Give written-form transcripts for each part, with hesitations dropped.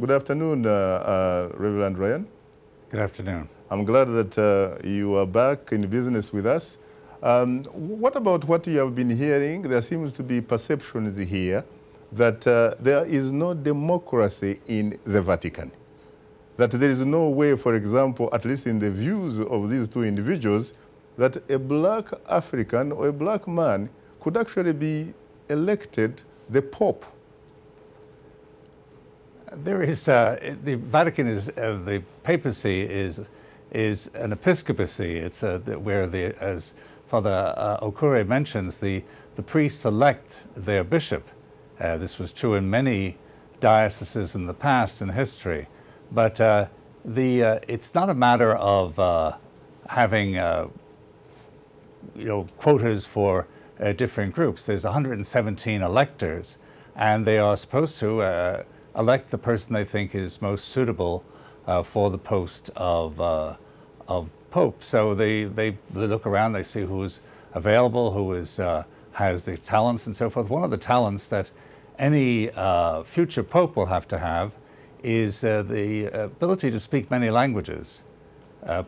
Good afternoon, Reverend Ryan. Good afternoon. I'm glad that you are back in business with us. What about what you have been hearing? There seems to be perceptions here that there is no democracy in the Vatican. That there is no way, for example, at least in the views of these two individuals, that a black African or a black man could actually be elected the Pope. There is, the Vatican is, the papacy is an episcopacy. It's where, as Father Okure mentions, the priests elect their bishop. This was true in many dioceses in the past in history. But it's not a matter of having quotas for different groups. There's 117 electors, and they are supposed to elect the person they think is most suitable for the post of Pope. So they look around, they see who's available, who has the talents and so forth. One of the talents that any future Pope will have to have is the ability to speak many languages.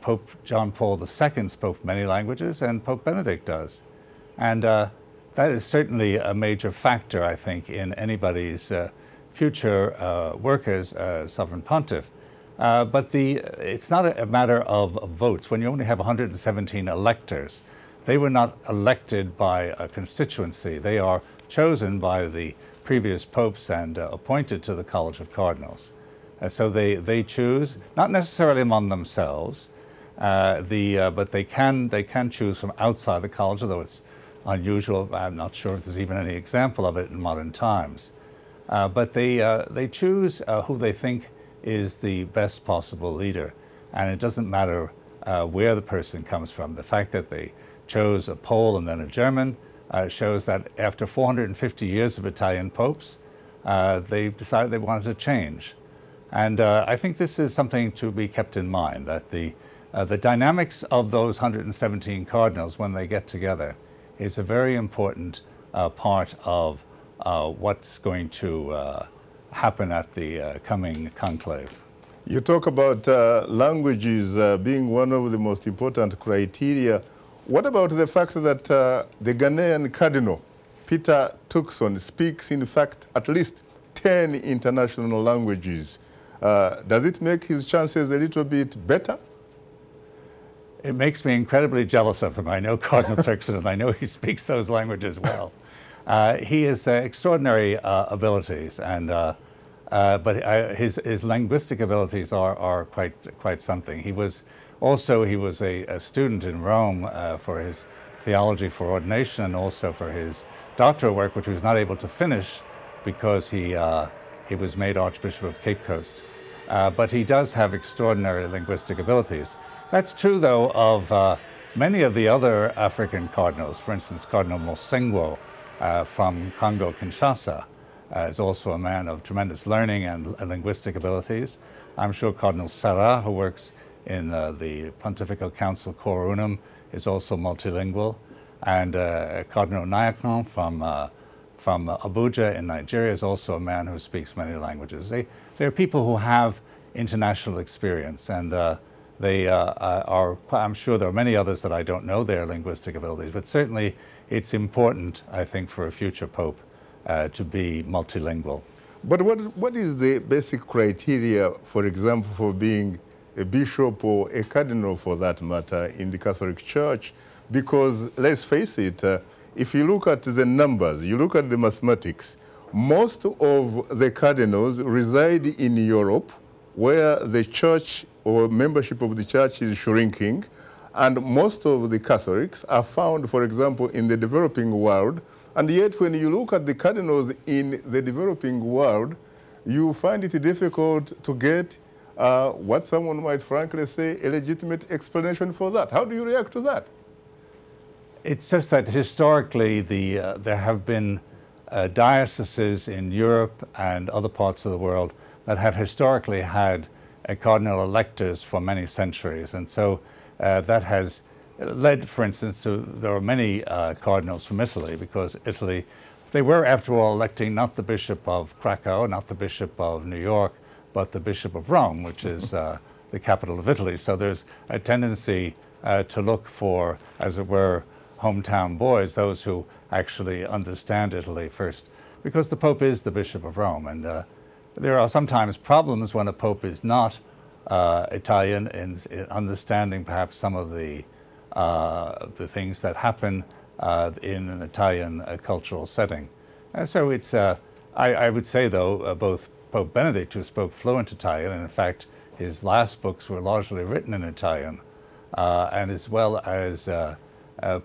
Pope John Paul II spoke many languages, and Pope Benedict does. And that is certainly a major factor, I think, in anybody's future work as Sovereign Pontiff. But it's not a matter of votes. When you only have 117 electors, they were not elected by a constituency. They are chosen by the previous popes and appointed to the College of Cardinals. So they choose, not necessarily among themselves, but they can choose from outside the college, although it's unusual. I'm not sure if there's even any example of it in modern times. But they choose who they think is the best possible leader, and it doesn't matter where the person comes from. The fact that they chose a Pole and then a German shows that after 450 years of Italian popes, they decided they wanted to change. And I think this is something to be kept in mind, that the dynamics of those 117 cardinals when they get together is a very important part of what's going to happen at the coming conclave. You talk about languages being one of the most important criteria. What about the fact that the Ghanaian Cardinal, Peter Turkson, speaks, in fact, at least 10 international languages? Does it make his chances a little bit better? It makes me incredibly jealous of him. I know Cardinal Turkson, and I know he speaks those languages well. He has extraordinary abilities, and but his linguistic abilities are quite something. He was a student in Rome for his theology for ordination, and also for his doctoral work, which he was not able to finish because he was made Archbishop of Cape Coast. But he does have extraordinary linguistic abilities. That's true, though, of many of the other African cardinals. For instance, Cardinal Mosengwo from Congo-Kinshasa is also a man of tremendous learning and linguistic abilities. I'm sure Cardinal Sarah, who works in the Pontifical Council Cor Unum, is also multilingual. And Cardinal Nyakan from Abuja in Nigeria is also a man who speaks many languages. They're people who have international experience, and I'm sure there are many others that I don't know their linguistic abilities, but certainly it's important, I think, for a future Pope to be multilingual. But what is the basic criteria, for example, for being a bishop or a cardinal, for that matter, in the Catholic Church? Because let's face it, if you look at the numbers, you look at the mathematics, most of the cardinals reside in Europe, where the church or membership of the church is shrinking, and most of the Catholics are found, for example, in the developing world. And yet, when you look at the cardinals in the developing world, you find it difficult to get what someone might frankly say a legitimate explanation for that. How do you react to that? It's just that historically there have been dioceses in Europe and other parts of the world that have historically had cardinal electors for many centuries. And so that has led, for instance, to there are many cardinals from Italy, because Italy, they were, after all, electing not the Bishop of Krakow, not the Bishop of New York, but the Bishop of Rome, which is the capital of Italy. So there's a tendency to look for, as it were, hometown boys, those who actually understand Italy first, because the Pope is the Bishop of Rome. And there are sometimes problems when a Pope is not Italian in understanding perhaps some of the things that happen in an Italian cultural setting. So it's, I would say though, both Pope Benedict, who spoke fluent Italian, and in fact his last books were largely written in Italian, and as well as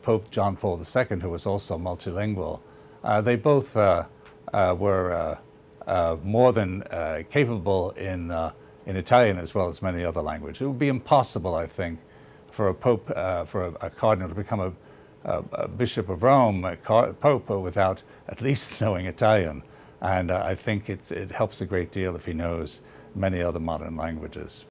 Pope John Paul II, who was also multilingual, they both were more than capable in Italian as well as many other languages. It would be impossible, I think, for a Pope, for a cardinal to become a Bishop of Rome, a Pope, without at least knowing Italian. And I think it helps a great deal if he knows many other modern languages.